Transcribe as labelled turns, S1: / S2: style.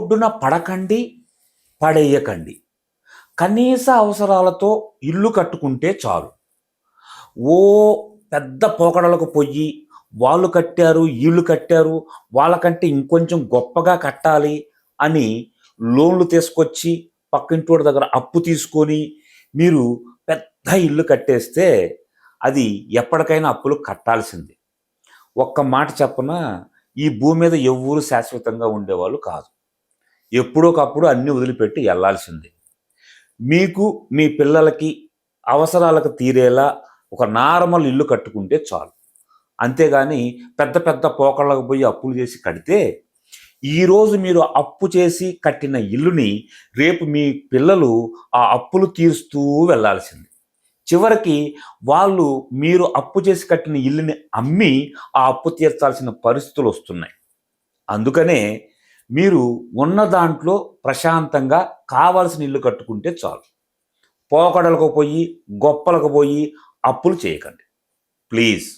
S1: రోడ్డున పడకండి, పడేయకండి. కనీస అవసరాలతో ఇల్లు కట్టుకుంటే చాలు. ఓ పెద్ద పోకడలకు పోయి వాళ్ళు కట్టారు, వీళ్ళు కట్టారు, వాళ్ళకంటే ఇంకొంచెం గొప్పగా కట్టాలి అని లోన్లు తీసుకొచ్చి పక్కింటోడి దగ్గర అప్పు తీసుకొని మీరు పెద్ద ఇల్లు కట్టేస్తే అది ఎప్పటికైనా అప్పులు కట్టాల్సిందే. ఒక్క మాట చెప్పనా, ఈ భూమి మీద ఎవ్వరూ శాశ్వతంగా ఉండేవాళ్ళు కాదు. ఎప్పుడోకప్పుడు అన్నీ వదిలిపెట్టి వెళ్ళాల్సిందే. మీకు మీ పిల్లలకి అవసరాలకు తీరేలా ఒక నార్మల్ ఇల్లు కట్టుకుంటే చాలు. అంతేగాని పెద్ద పెద్ద పోకళ్ళకు పోయి అప్పులు చేసి కడితే ఈరోజు మీరు అప్పు చేసి కట్టిన ఇల్లుని రేపు మీ పిల్లలు ఆ అప్పులు తీరుస్తూ వెళ్ళాల్సింది. చివరికి వాళ్ళు మీరు అప్పు చేసి కట్టిన ఇల్లుని అమ్మి ఆ అప్పు తీర్చాల్సిన పరిస్థితులు వస్తున్నాయి. అందుకనే మీరు ఉన్న దాంట్లో ప్రశాంతంగా కావాల్సిన ఇల్లు కట్టుకుంటే చాలు. పోకడలకు పోయి గొప్పలకు పోయి అప్పులు చేయకండి ప్లీజ్.